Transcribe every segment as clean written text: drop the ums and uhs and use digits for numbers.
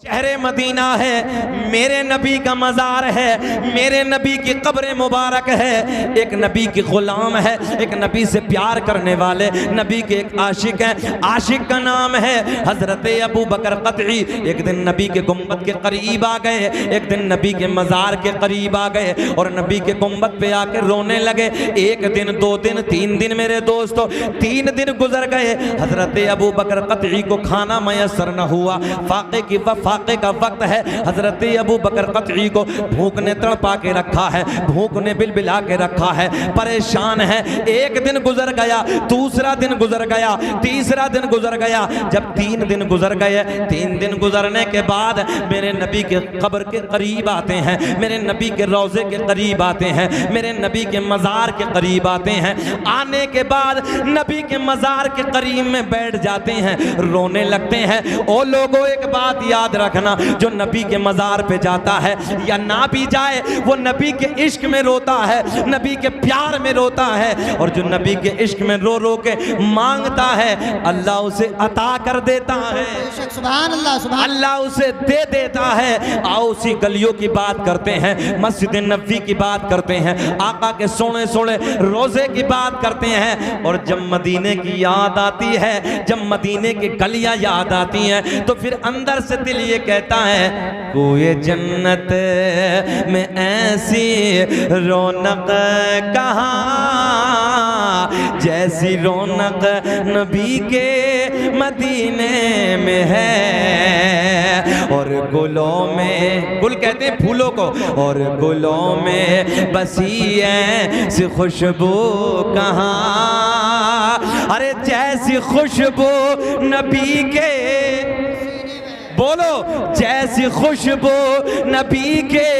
शहरे मदीना है, मेरे नबी का मज़ार है, मेरे नबी की कब्र मुबारक है। एक नबी की ग़ुलाम है, एक नबी से प्यार करने वाले नबी के एक आशिक हैं, आशिक का नाम है हज़रत अबू बकर क़तई। एक दिन नबी के गुंबद के करीब आ गए, एक दिन नबी के मज़ार के करीब आ गए और नबी के गुंबद पे आके रोने लगे। एक दिन, 2 दिन, 3 दिन मेरे दोस्तों, 3 दिन गुजर गए। हज़रत अबू बकर क़तई को खाना मैसर न हुआ। फाके का वक्त है, हजरत अबू बकर क़तई को भूख ने तड़पा के रखा है, भूख ने बिलबिला के रखा है, परेशान है। एक दिन गुजर गया, दूसरा दिन गुजर गया, तीसरा दिन गुजर गया। जब 3 दिन गुजर गए, 3 दिन गुजरने के बाद मेरे नबी के कब्र के करीब आते हैं, मेरे नबी के रोज़े के करीब आते हैं, मेरे नबी के मज़ार के करीब आते हैं। आने के बाद नबी के मज़ार के करीब में बैठ जाते हैं, रोने लगते हैं। ओ लोगों, एक बात याद रखना, जो नबी के मज़ार पे जाता है या ना भी जाए, वो नबी के इश्क में रोता है, नबी के प्यार में रोता है। और जो नबी के इश्क में रो रो के मांगता है, अल्लाह उसे अता कर देता है, सुभान अल्लाह, सुभान अल्लाह उसे दे देता है। आओ उसी गलियों की बात करते हैं, मस्जिद नबवी की बात करते हैं, आका के सोने सोने रोज़े की बात करते हैं। और जब मदीने की याद आती है, जब मदीने की गलियां याद आती हैं, तो फिर अंदर से दिल ये कहता है, कोई जन्नत में ऐसी रौनक कहाँ जैसी रौनक नबी के मदीने में है। और गुलों में, गुल कहते हैं फूलों को, और गुलों में बसी ऐसी खुशबू कहाँ, अरे जैसी खुशबू नबी के, बोलो, जैसी खुशबू नबी के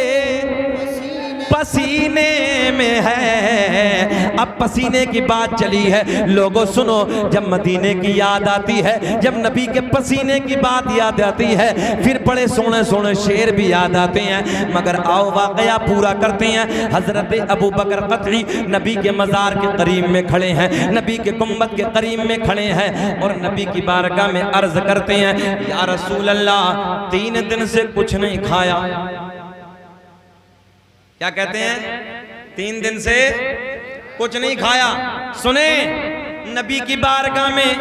पसीने में है। अब पसीने की बात चली है, लोगों सुनो, जब मदीने की याद आती है, जब नबी के पसीने की बात याद आती है, फिर बड़े सोने सोने शेर भी याद आते हैं। मगर आओ वाकया पूरा करते हैं। हजरत अबू बकर क़तई नबी के मज़ार के करीब में खड़े हैं, नबी के गुंबद के करीब में खड़े हैं और नबी की बारगाह में अर्ज करते हैं, या रसूल अल्लाह, 3 दिन से कुछ नहीं खाया। क्या कहते हैं? 3 दिन से कुछ नहीं खाया। सुने, नबी की बारगाह में,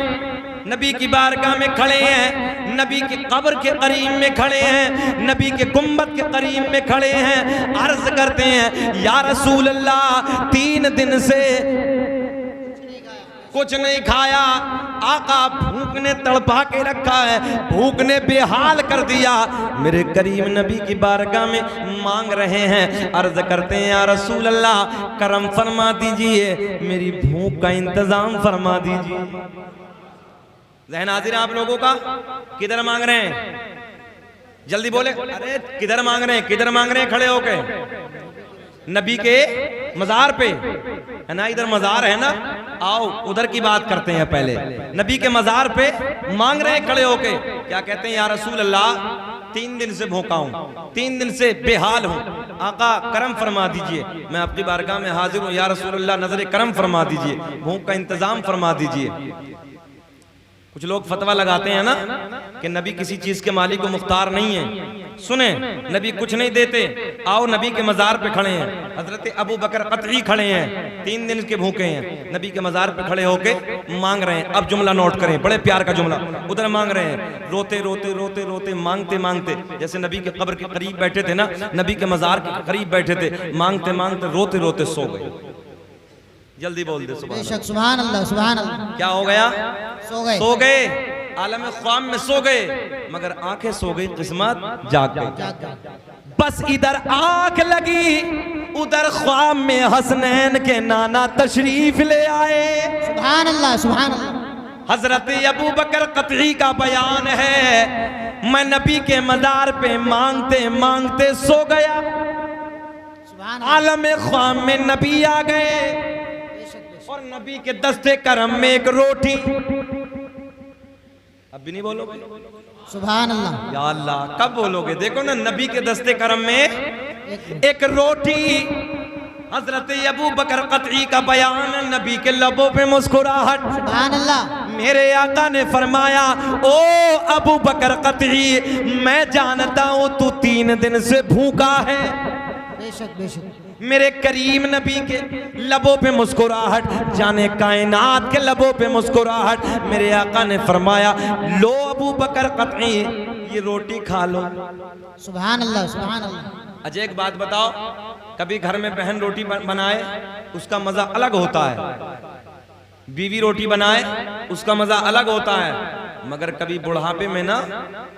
नबी की बारगाह में खड़े हैं, नबी की कब्र के करीब में खड़े हैं, नबी के गुंबद के करीब में खड़े हैं, अर्ज करते हैं, या रसूल अल्लाह, 3 दिन से कुछ नहीं खाया। आका भूख ने तड़पा के रखा है, भूख ने बेहाल कर दिया। मेरे करीम नबी की बारगाह में मांग रहे हैं, अर्ज करते हैं, या रसूल अल्लाह, करम फरमा दीजिए, मेरी भूख का इंतजाम फरमा दीजिए। ज़हन हाजिर है आप लोगों का? किधर मांग रहे हैं? जल्दी बोले, अरे किधर मांग रहे हैं, किधर मांग रहे हैं? खड़े होके नबी के मज़ार पे है ना, इधर मज़ार है ना, आओ उधर की बात करते हैं। पहले नबी के मज़ार पे मांग रहे हैं खड़े होके। क्या कहते हैं? या रसूल अल्लाह, 3 दिन से भूखा हूँ, 3 दिन से बेहाल हूँ, आका करम फरमा दीजिए, मैं आपकी बारगाह में हाजिर हूँ। या रसूल अल्लाह, नजर करम फरमा दीजिए, भूख का इंतजाम फरमा दीजिए। कुछ लोग फतवा लगाते हैं ना कि नबी किसी चीज के मालिक को मुख्तार नहीं है। सुने, नबी कुछ नहीं देते। आओ नबी के मज़ार पे खड़े हैं, हजरत अबू बकर क़तई खड़े हैं, 3 दिन के भूखे हैं, नबी के मज़ार पे खड़े होके मांग रहे हैं। अब जुमला नोट करें, बड़े प्यार का जुमला। उधर मांग रहे हैं, रोते रोते रोते रोते, मांगते मांगते, जैसे नबी के कब्र के करीब बैठे थे ना, नबी के मज़ार के करीब बैठे थे, मांगते मांगते रोते रोते सो गए। जल्दी बोल दे, सुभान अल्लाह, सुभान अल्लाह। क्या हो गया? सो गए, सो गए, आलम ख्वाम में सो गए, मगर आंखें सो गई, किस्मत जाग गई। बस इधर आंख लगी, उधर ख्वाम में हसनैन के नाना तशरीफ ले आए। सुभान अल्लाह, सुभान अल्लाह। हजरत अबू बकर क़तई का बयान है, मैं नबी के मज़ार पे मांगते मांगते सो गया, आलम ख्वाम में नबी आ गए और नबी के दस्ते करम में एक रोटी। अब भी नहीं बोलोगे? सुभान अल्लाह, या अल्लाह, कब बोलोगे? देखो ना, नबी के दस्ते करम में एक रोटी। हजरत अबू बकर क़तई का बयान, नबी के लबों पे मुस्कुराहट। सुभान अल्लाह। मेरे आका ने फरमाया, ओ अबू बकर कतई, मैं जानता हूं तू 3 दिन से भूखा है। बेशक बेशक। मेरे करीम नबी के लबों पे मुस्कुराहट, जाने कायनात के लबों पे मुस्कुराहट। मेरे आका ने फरमाया, लो अबू बकर कतई, ये रोटी खा लो। सुभान अल्लाह सुभान अल्लाह। अच्छा एक बात बताओ, कभी घर में बहन रोटी बनाए उसका मजा अलग होता है, बीवी रोटी बनाए उसका मजा अलग होता है, मगर कभी बुढ़ापे में ना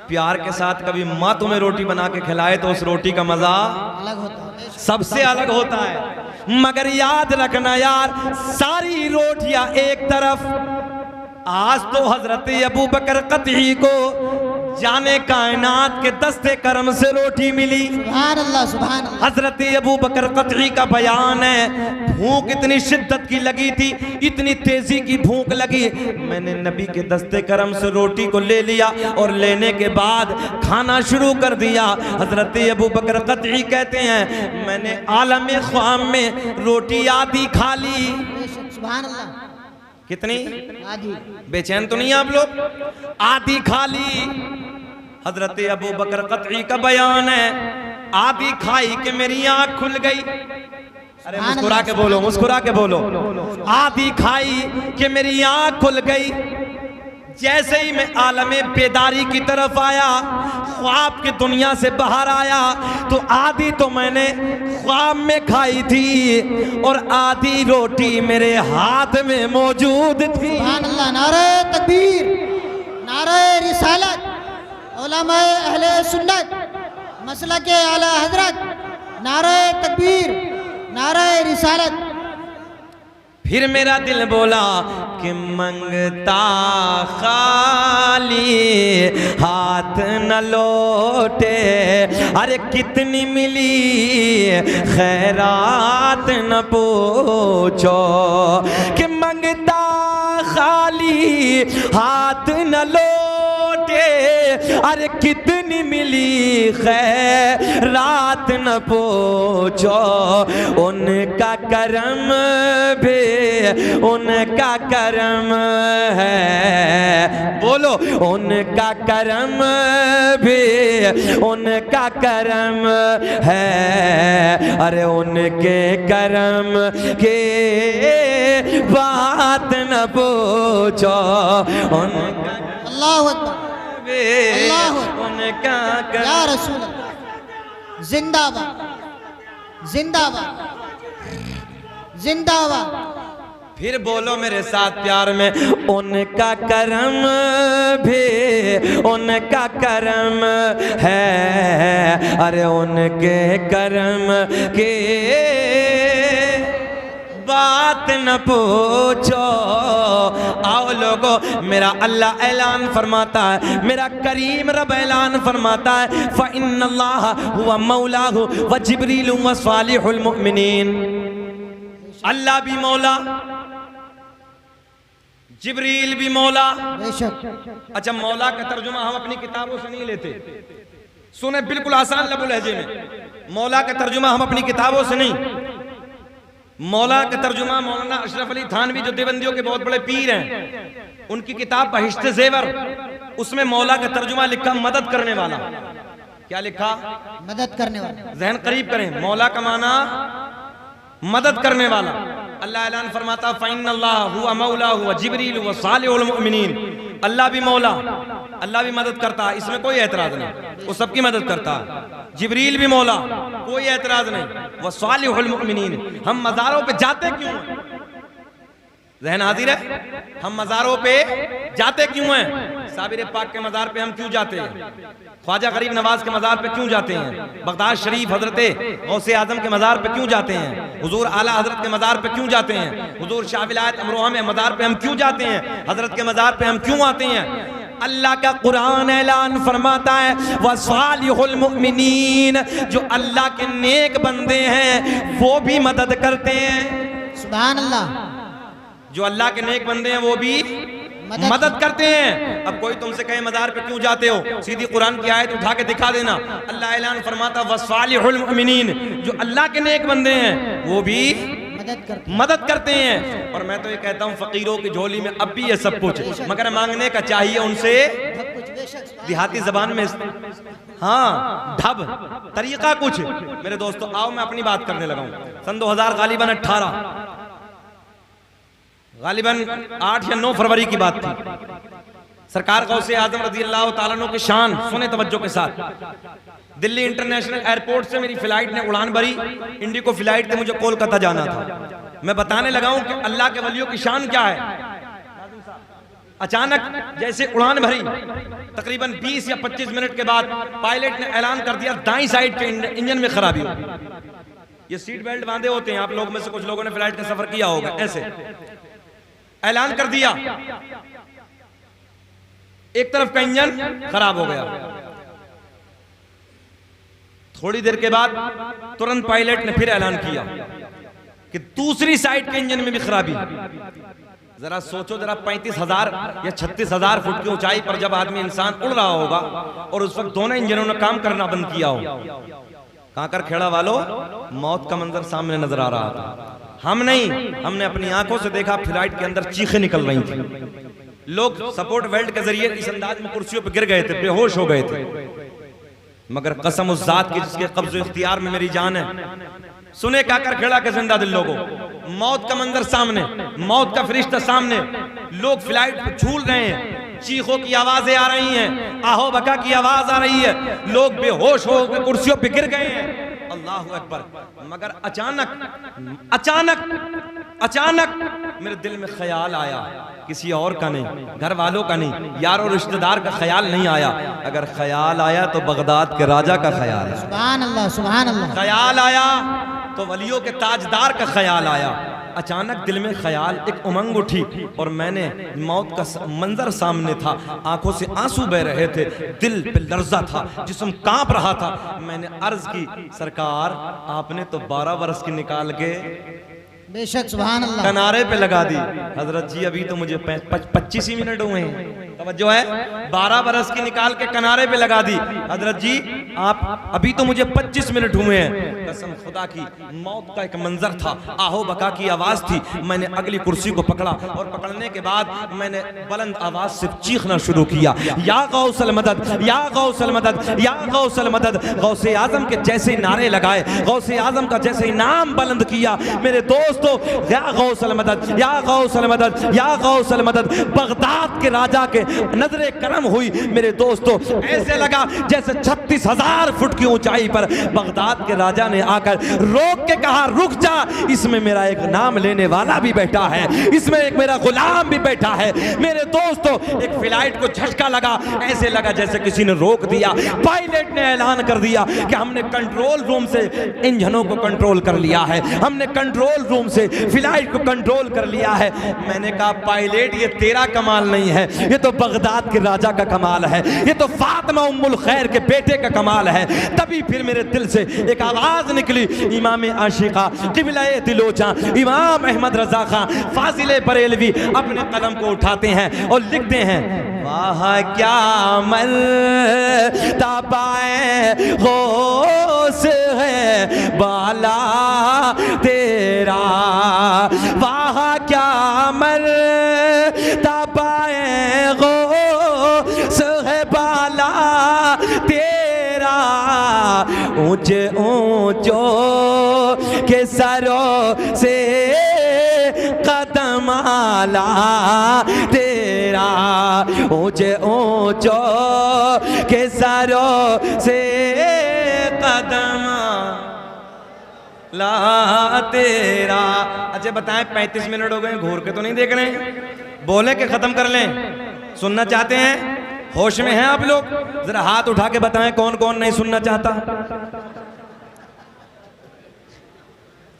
प्यार के साथ कभी माँ तुम्हें रोटी बना के खिलाए तो उस रोटी का मजा अलग होता है, सबसे अलग होता है। मगर याद रखना यार, सारी रोटियां एक तरफ, आज तो हजरत अबू बकर कतई को जाने कायनात के दस्ते करम से रोटी मिली। सुभान अल्लाह सुभान अल्लाह। हजरत अबू बकर कतई का बयान है, भूख इतनी शिद्दत की लगी थी, इतनी तेजी की भूख लगी, मैंने नबी के दस्ते करम से रोटी को ले लिया और लेने के बाद खाना शुरू कर दिया। हजरत अबू बकर कतई कहते हैं, मैंने आलम ख्वाम में रोटी आधी खा ली। बेशक सुभान अल्लाह। कितनी? आदि। बेचैन तो नहीं आप लोग? आधी खा ली। हजरत अबू बकर कतई का बयान है, आधी खाई कि मेरी आंख खुल गई। अरे मुस्कुरा के बोलो, मुस्कुरा के बोलो। आधी खाई कि मेरी आंख खुल गई। जैसे ही मैं आलमे बेदारी की तरफ आया, ख्वाब की दुनिया से बाहर आया, तो आधी तो मैंने ख्वाब में खाई थी और आधी रोटी मेरे हाथ में मौजूद थी। सुभान अल्लाह। नारे तकबीर, नारे रिसालत, उलमाए अहले सुन्नत, मसलके आला हजरत, नारे तकबीर, नारे रिसालत। फिर मेरा दिल बोला कि मंगता खाली हाथ न लौटे, अरे कितनी मिली खैरात न पूछो, कि मंगता खाली हाथ न लौटे, अरे कितनी मिली खैरात न पूछो। उनका करम भी उनका करम है, बोलो उनका करम भी उनका करम है, अरे उनके करम के बात न पूछो। उनका अल्लाहु अकबर, अल्लाहु अकबर, उनका या रसूल अल्लाह। जिंदाबाद जिंदाबाद जिंदाबाद। फिर बोलो मेरे साथ प्यार में, उनका करम भी उनका करम है, अरे उनके करम के बात न पूछो। आओ लोगो, मेरा अल्लाह ऐलान फरमाता है, मेरा करीम रब ऐलान फरमाता है, फ़इन्नल्लाह हुवा मौलाहु व जिब्रील व सालिहुल मुमिनीन। अल्लाह भी मौला, जिब्रील भी मौला। बेशक। अच्छा, मौला का तर्जुमा हम अपनी किताबों से नहीं लेते, सुने बिल्कुल आसान लबो लहजे में। मौला का तर्जुमा हम अपनी किताबों से नहीं, मौला का तर्जुमा मौलाना अशरफ अली थानवी जो देवबंदियों के बहुत बड़े पीर हैं, उनकी किताब बहिश्ते ज़ेवर, उसमें मौला का तर्जुमा लिखा मदद करने वाला। क्या लिखा? मदद करने वाला। जहन करीब करें, मौला का माना मदद करने वाला। अल्लाह ऐलान फरमाता, फ़इन्नल्लाह हुवा मौलाहु व जिब्रील व सालिहुल मुमिनीन। अल्लाह भी मौला, अल्लाह भी मदद करता है, इसमें कोई एतराज नहीं, वो सबकी मदद करता है। जिब्रील भी मौला, कोई एतराज नहीं, व सालिहुल मुमिनीन। हम मज़ारों पे जाते क्यों हैं? ज़हन हाजिर है, हम मज़ारों पे जाते क्यों हैं? साबिर पाक के मज़ार पे हम क्यों जाते हैं? ख्वाजा गरीब नवाज के मज़ार पे क्यों जाते हैं? बगदाद शरीफ हजरते गौसे आजम के मज़ार पे क्यों जाते हैं? हुजूर आला हजरत के मज़ार पे क्यों जाते हैं? हुजूर शाह विलायत अमरोहा में मज़ार पे हम क्यों जाते हैं? हजरत के मज़ार पे हम क्यों आते हैं? अल्लाह का कुरान ऐलान फरमाता है, वसालिहुल मुमिनीन, जो अल्लाह के नेक बंदे हैं वो भी मदद करते हैं। सुभान अल्लाह। जो अल्लाह के नेक बंदे हैं वो भी मदद करते हैं। अब कोई तुमसे कहे मज़ार पे क्यों जाते हो, सीधी कुरान की आयत उठा के दिखा देना। अल्लाह ऐलान फरमाता, वसालिहुल मुमिनीन, जो अल्लाह के नेक बंदे हैं वो भी मदद करते हैं। और मैं तो ये कहता हूँ फकीरों की झोली में अब भी ये सब कुछ, मगर मांगने का चाहिए उनसे देहाती जबान में, हाँ, ढब तरीका कुछ। मेरे दोस्तों आओ मैं अपनी बात करने लगा हूँ। सन 2000 गालिबन 18 गालिबन 8 या 9 फरवरी की बात थी। सरकार गौसे आजम रज़ी अल्लाह ताला अन्हु की शान सुने तवज्जो के साथ। दिल्ली इंटरनेशनल एयरपोर्ट से मेरी फ्लाइट ने उड़ान भरी, इंडिगो फ्लाइट थी, मुझे कोलकाता जाना था। मैं बताने लगा हूं कि अल्लाह के वलियों की शान क्या है। अचानक जैसे उड़ान भरी, तकरीबन 20 या 25 मिनट के बाद पायलट ने ऐलान कर दिया दाईं साइड के इंजन में खराबी हो। ये सीट बेल्ट बांधे होते हैं, आप लोग में से कुछ लोगों ने फ्लाइट का सफर किया होगा। ऐसे ऐलान कर दिया, एक तरफ का इंजन खराब हो गया। थोड़ी देर के बाद तुरंत पायलट ने फिर ऐलान किया कि दूसरी साइड के इंजन में भी खराबी। जरा सोचो, जरा 35,000 या 36,000 फुट की ऊंचाई पर जब आदमी इंसान उड़ रहा होगा और उस वक्त दोनों इंजनों ने काम करना बंद किया हो। कांकर खेड़ा वालों, मौत का मंजर सामने नजर आ रहा था। हम नहीं, हमने अपनी आंखों से देखा फ्लाइट के अंदर चीखें निकल रही थी। लोग सपोर्ट बेल्ट के जरिए इस अंदाज में कुर्सियों पर गिर गए थे, बेहोश हो गए थे। मगर कसम उस जात की जिसके कब्ज़ो इख्तियार में मेरी जान है, सुने काकर खेड़ा के जिंदा दिल लोगों, मौत का मंजर सामने, मौत का फरिश्ता सामने, लोग फ्लाइट पर झूल रहे हैं, चीखों की आवाजें आ रही हैं, आहो बका की आवाज आ रही है, लोग बेहोश हो गए, कुर्सियों पे गिर गए हैं। अल्लाह अकबर। मगर अचानक अचानक अचानक मेरे दिल में ख्याल आया, किसी और का नहीं, घर वालों का नहीं, यार और रिश्तेदार का ख्याल नहीं आया। अगर ख्याल आया तो बगदाद के राजा का ख्याल है। सुभान अल्लाह, सुभान अल्लाह। ख्याल आया तो वलियों के ताजदार का ख्याल आया। अचानक दिल में ख्याल, एक उमंग उठी और मैंने, मौत का मंजर सामने था, आंखों से आंसू बह रहे थे, दिल पे लर्जा था, जिस्म कांप रहा था। मैंने अर्ज की, सरकार आपने तो 12 बरस की निकाल के बेशक, सुभान अल्लाह, किनारे पे लगा दी। हजरत जी अभी तो मुझे 25 ही मिनट हुए हैं, तवज्जो है, 12 बरस की निकाल के किनारे पे लगा दी। हजरत जी आप अभी तो मुझे 25 मिनट हुए हैं। कसम खुदा की, मौत का एक मंजर था, आहो बका की आवाज थी। मैंने अगली कुर्सी को पकड़ा और पकड़ने के बाद मैंने बुलंद आवाज से चीखना शुरू किया, या गौसल मदद, या गौसल मदद, या गौसल मदद। गौसे आजम के जैसे नारे लगाए, गौसे आजम का जैसे नाम बुलंद किया, मेरे दोस्तों, या गौसल मदद, या गौसल मदद, या गौसल मदद। बगदाद के राजा के नजरे करम हुई मेरे दोस्तों, ऐसे लगा जैसे 36,000 फुट की ऊंचाई पर बगदाद के राजा ने आकर रोक के कहा, रुक जा, इसमें मेरा एक नाम लेने वाला भी बैठा है, इसमें एक मेरा गुलाम भी बैठा है। मेरे दोस्तों, एक फ्लाइट को झटका लगा, ऐसे लगा जैसे किसी ने रोक दिया। पायलट ने ऐलान कर दिया कि हमने कंट्रोल रूम से इंजनों को कंट्रोल कर लिया है, हमने कंट्रोल रूम से फ्लाइट को कंट्रोल कर लिया है। मैंने कहा, पायलट ये तेरा कमाल नहीं है, ये तो बगदाद के राजा का कमाल है, ये तो फातिमा उम्मुल खैर के बेटे का कमाल है। तभी फिर मेरे दिल से एक आवाज निकली, इमाम आशिका क़िबला-ए दिलोजा इमाम अहमद रजा खां फाजिल बरेलवी अपने कलम को उठाते हैं और लिखते हैं, वाह क्या मर्तबाए गौस है बाला तेरा, वाह क्या मर्तबाए गौस है बाला तेरा, ऊंचे ऊंचों के सरों से कदम आला तेरा, ऊंचे ऊंचों के सरों से कदम ला तेरा। अच्छा बताएं, 35 मिनट हो गए, घूर के तो नहीं देख रहे हैं, बोले के खत्म कर लें। सुनना चाहते हैं? होश में हैं आप लोग? जरा हाथ उठा के बताएं कौन कौन नहीं सुनना चाहता।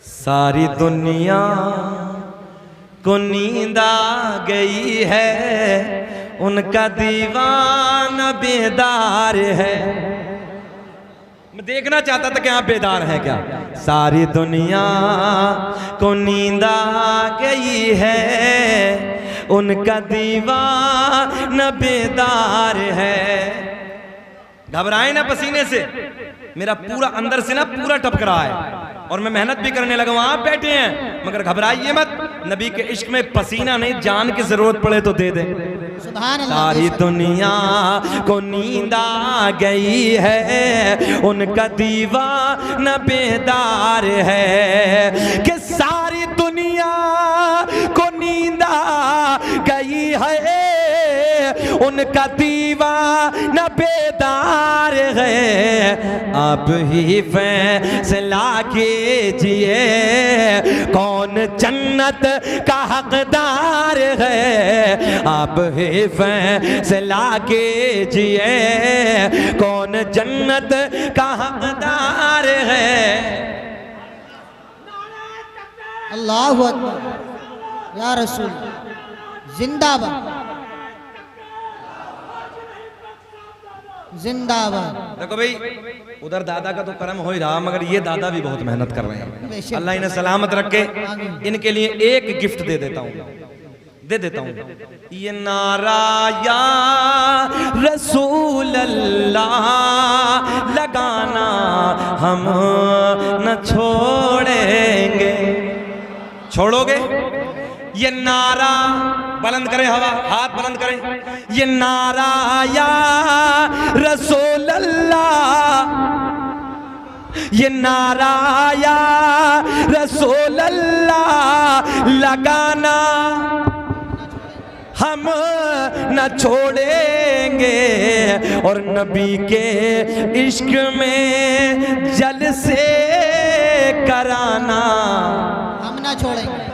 सारी दुनिया को नींद आ गई है, उनका दीवाना बेदार है। मैं देखना चाहता था कि आप बेदार हैं क्या। सारी दुनिया को नींद आ गई है, उनका दीवाना बेदार है। घबराए ना पसीने से, मेरा पूरा अंदर से ना पूरा टपक रहा है। और मैं मेहनत भी करने लगा हूं, आप बैठे हैं, मगर घबराइए मत, नबी के इश्क में पसीना नहीं, जान की जरूरत पड़े तो दे दे। सुभान अल्लाह। सारी दुनिया को नींद आ गई है, उनका दीवाना बेदार है, कि सारी दुनिया को नींद आ गई है, उनका दीवाना बेदार है। आप ही फैसला कीजिए कौन जन्नत का हकदार है, आप ही फैसला कीजिए कौन जन्नत का हकदार है। अल्लाहु अकबर या रसूल, जिंदाबाद जिंदाबाद। देखो भाई, उधर दादा का तो कर्म हो ही रहा, मगर ये दादा भी बहुत मेहनत कर रहे हैं, अल्लाह इन्हें सलामत रखे। इनके लिए एक गिफ्ट दे देता हूँ, ये नारा या रसूल अल्लाह लगाना हम न छोड़ेंगे। छोड़ोगे? ये नारा बुलंद करें, हवा हाथ बुलंद करें, ये नारा या रसूल अल्लाह, ये नारा या रसूल अल्लाह लगाना हम न छोड़ेंगे, और नबी के इश्क में जलसे कराना हम ना छोड़ेंगे।